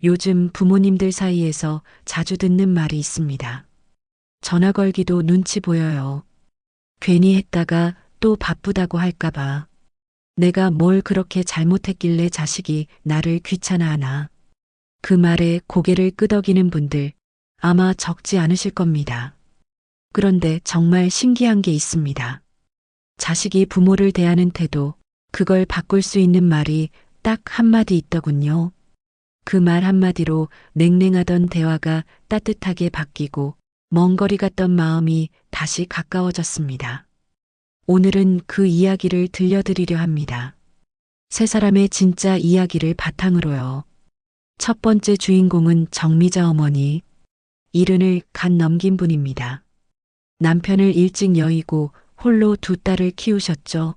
요즘 부모님들 사이에서 자주 듣는 말이 있습니다. 전화 걸기도 눈치 보여요. 괜히 했다가 또 바쁘다고 할까봐. 내가 뭘 그렇게 잘못했길래 자식이 나를 귀찮아하나. 그 말에 고개를 끄덕이는 분들 아마 적지 않으실 겁니다. 그런데 정말 신기한 게 있습니다. 자식이 부모를 대하는 태도, 그걸 바꿀 수 있는 말이 딱 한마디 있더군요. 그 말 한마디로 냉랭하던 대화가 따뜻하게 바뀌고 먼 거리 갔던 마음이 다시 가까워졌습니다. 오늘은 그 이야기를 들려드리려 합니다. 세 사람의 진짜 이야기를 바탕으로요. 첫 번째 주인공은 정미자 어머니, 70을 갓 넘긴 분입니다. 남편을 일찍 여의고 홀로 두 딸을 키우셨죠.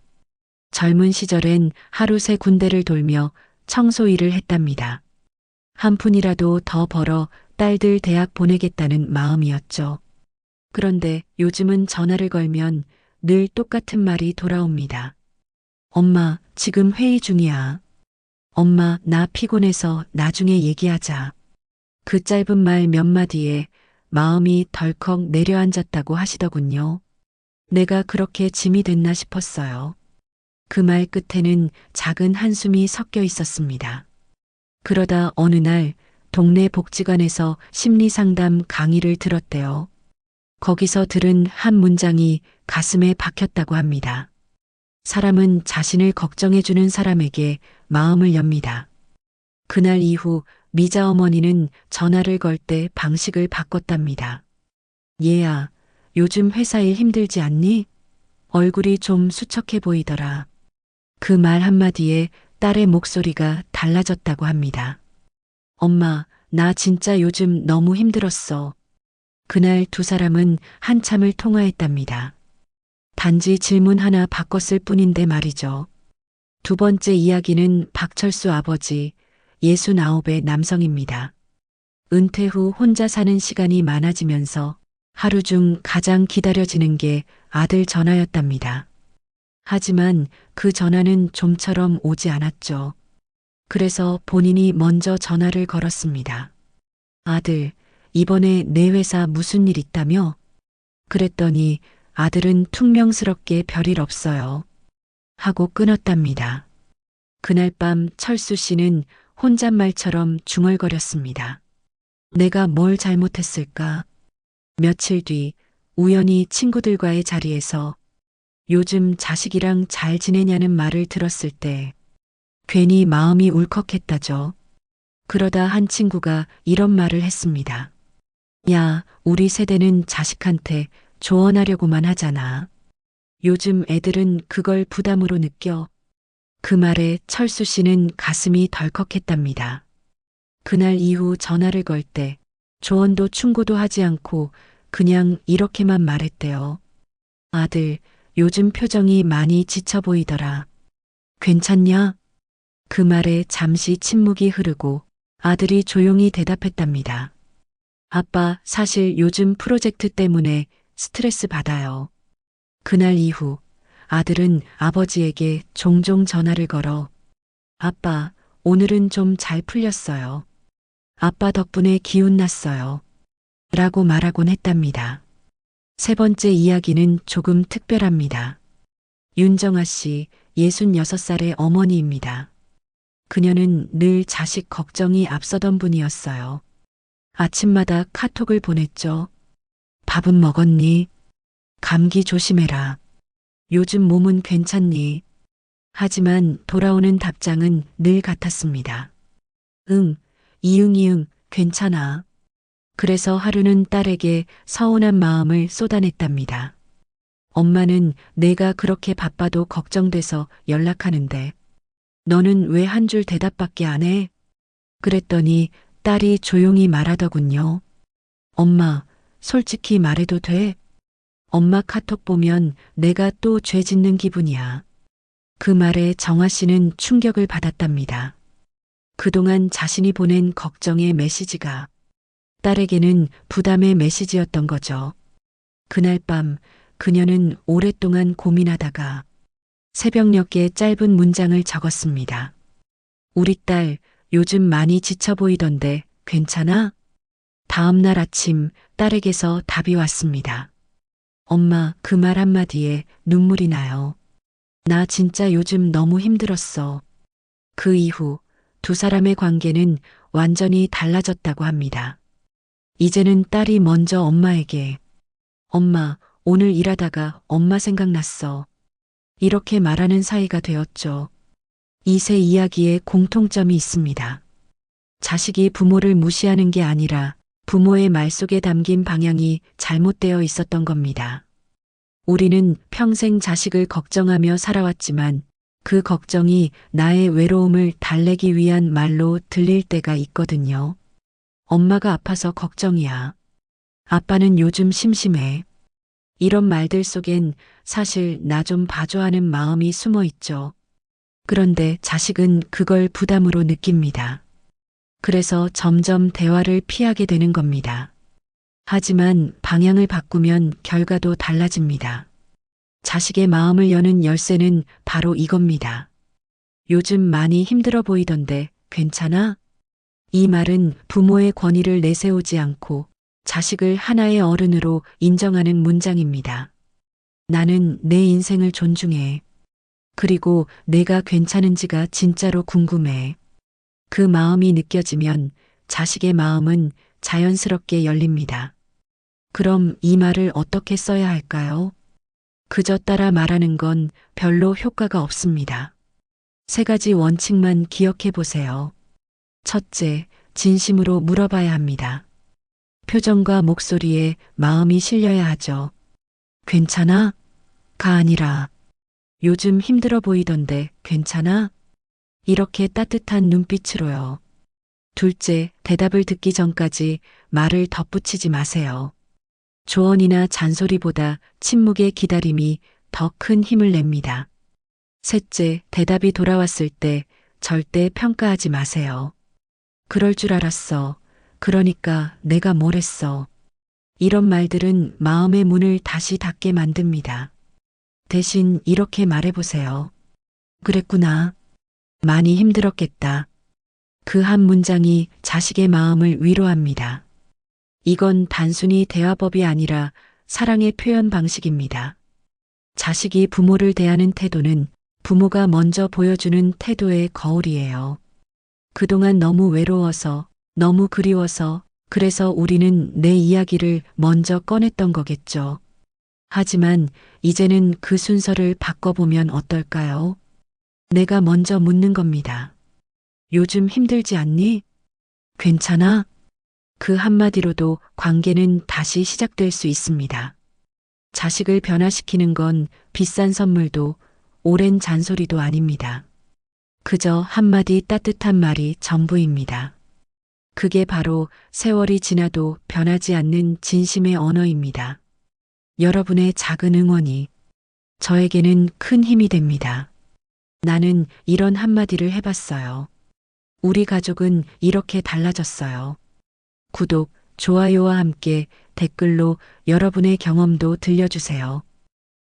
젊은 시절엔 하루 세 군데를 돌며 청소 일을 했답니다. 한 푼이라도 더 벌어 딸들 대학 보내겠다는 마음이었죠. 그런데 요즘은 전화를 걸면 늘 똑같은 말이 돌아옵니다. 엄마, 지금 회의 중이야. 엄마, 나 피곤해서 나중에 얘기하자. 그 짧은 말 몇 마디에 마음이 덜컥 내려앉았다고 하시더군요. 내가 그렇게 짐이 됐나 싶었어요. 그 말 끝에는 작은 한숨이 섞여 있었습니다. 그러다 어느 날 동네 복지관에서 심리상담 강의를 들었대요. 거기서 들은 한 문장이 가슴에 박혔다고 합니다. 사람은 자신을 걱정해주는 사람에게 마음을 엽니다. 그날 이후 미자 어머니는 전화를 걸 때 방식을 바꿨답니다. 얘야, 요즘 회사 일 힘들지 않니? 얼굴이 좀 수척해 보이더라. 그 말 한마디에 딸의 목소리가 달라졌다고 합니다. 엄마, 나 진짜 요즘 너무 힘들었어. 그날 두 사람은 한참을 통화했답니다. 단지 질문 하나 바꿨을 뿐인데 말이죠. 두 번째 이야기는 박철수 아버지, 69의 남성입니다. 은퇴 후 혼자 사는 시간이 많아지면서 하루 중 가장 기다려지는 게 아들 전화였답니다. 하지만 그 전화는 좀처럼 오지 않았죠. 그래서 본인이 먼저 전화를 걸었습니다. 아들, 이번에 내 회사 무슨 일 있다며? 그랬더니 아들은 퉁명스럽게 별일 없어요. 하고 끊었답니다. 그날 밤 철수 씨는 혼잣말처럼 중얼거렸습니다. 내가 뭘 잘못했을까? 며칠 뒤 우연히 친구들과의 자리에서 요즘 자식이랑 잘 지내냐는 말을 들었을 때 괜히 마음이 울컥했다죠. 그러다 한 친구가 이런 말을 했습니다. 야, 우리 세대는 자식한테 조언하려고만 하잖아. 요즘 애들은 그걸 부담으로 느껴. 그 말에 철수 씨는 가슴이 덜컥했답니다. 그날 이후 전화를 걸 때 조언도 충고도 하지 않고 그냥 이렇게만 말했대요. 아들, 요즘 표정이 많이 지쳐 보이더라. 괜찮냐? 그 말에 잠시 침묵이 흐르고 아들이 조용히 대답했답니다. 아빠, 사실 요즘 프로젝트 때문에 스트레스 받아요. 그날 이후 아들은 아버지에게 종종 전화를 걸어 아빠, 오늘은 좀 잘 풀렸어요. 아빠 덕분에 기운 났어요. 라고 말하곤 했답니다. 세 번째 이야기는 조금 특별합니다. 윤정아 씨, 66살의 어머니입니다. 그녀는 늘 자식 걱정이 앞서던 분이었어요. 아침마다 카톡을 보냈죠. 밥은 먹었니? 감기 조심해라. 요즘 몸은 괜찮니? 하지만 돌아오는 답장은 늘 같았습니다. 응, 이응, 괜찮아. 그래서 하루는 딸에게 서운한 마음을 쏟아냈답니다. 엄마는 내가 그렇게 바빠도 걱정돼서 연락하는데 너는 왜 한 줄 대답밖에 안 해? 그랬더니 딸이 조용히 말하더군요. 엄마, 솔직히 말해도 돼? 엄마 카톡 보면 내가 또 죄 짓는 기분이야. 그 말에 정아 씨는 충격을 받았답니다. 그동안 자신이 보낸 걱정의 메시지가 딸에게는 부담의 메시지였던 거죠. 그날 밤 그녀는 오랫동안 고민하다가 새벽녘에 짧은 문장을 적었습니다. 우리 딸, 요즘 많이 지쳐 보이던데 괜찮아? 다음 날 아침 딸에게서 답이 왔습니다. 엄마, 그 말 한마디에 눈물이 나요. 나 진짜 요즘 너무 힘들었어. 그 이후 두 사람의 관계는 완전히 달라졌다고 합니다. 이제는 딸이 먼저 엄마에게 엄마, 오늘 일하다가 엄마 생각났어. 이렇게 말하는 사이가 되었죠. 이 세 이야기에 공통점이 있습니다. 자식이 부모를 무시하는 게 아니라 부모의 말 속에 담긴 방향이 잘못되어 있었던 겁니다. 우리는 평생 자식을 걱정하며 살아왔지만 그 걱정이 나의 외로움을 달래기 위한 말로 들릴 때가 있거든요. 엄마가 아파서 걱정이야. 아빠는 요즘 심심해. 이런 말들 속엔 사실 나 좀 봐줘 하는 마음이 숨어 있죠. 그런데 자식은 그걸 부담으로 느낍니다. 그래서 점점 대화를 피하게 되는 겁니다. 하지만 방향을 바꾸면 결과도 달라집니다. 자식의 마음을 여는 열쇠는 바로 이겁니다. 요즘 많이 힘들어 보이던데 괜찮아? 이 말은 부모의 권위를 내세우지 않고 자식을 하나의 어른으로 인정하는 문장입니다. 나는 내 인생을 존중해. 그리고 내가 괜찮은지가 진짜로 궁금해. 그 마음이 느껴지면 자식의 마음은 자연스럽게 열립니다. 그럼 이 말을 어떻게 써야 할까요? 그저 따라 말하는 건 별로 효과가 없습니다. 세 가지 원칙만 기억해 보세요. 첫째, 진심으로 물어봐야 합니다. 표정과 목소리에 마음이 실려야 하죠. 괜찮아? 가 아니라 요즘 힘들어 보이던데 괜찮아? 이렇게 따뜻한 눈빛으로요. 둘째, 대답을 듣기 전까지 말을 덧붙이지 마세요. 조언이나 잔소리보다 침묵의 기다림이 더 큰 힘을 냅니다. 셋째, 대답이 돌아왔을 때 절대 평가하지 마세요. 그럴 줄 알았어. 그러니까 내가 뭘 했어. 이런 말들은 마음의 문을 다시 닫게 만듭니다. 대신 이렇게 말해보세요. 그랬구나. 많이 힘들었겠다. 그 한 문장이 자식의 마음을 위로합니다. 이건 단순히 대화법이 아니라 사랑의 표현 방식입니다. 자식이 부모를 대하는 태도는 부모가 먼저 보여주는 태도의 거울이에요. 그동안 너무 외로워서, 너무 그리워서, 그래서 우리는 내 이야기를 먼저 꺼냈던 거겠죠. 하지만 이제는 그 순서를 바꿔보면 어떨까요? 내가 먼저 묻는 겁니다. 요즘 힘들지 않니? 괜찮아? 그 한마디로도 관계는 다시 시작될 수 있습니다. 자식을 변화시키는 건 비싼 선물도 오랜 잔소리도 아닙니다. 그저 한마디 따뜻한 말이 전부입니다. 그게 바로 세월이 지나도 변하지 않는 진심의 언어입니다. 여러분의 작은 응원이 저에게는 큰 힘이 됩니다. 나는 이런 한마디를 해봤어요. 우리 가족은 이렇게 달라졌어요. 구독, 좋아요와 함께 댓글로 여러분의 경험도 들려주세요.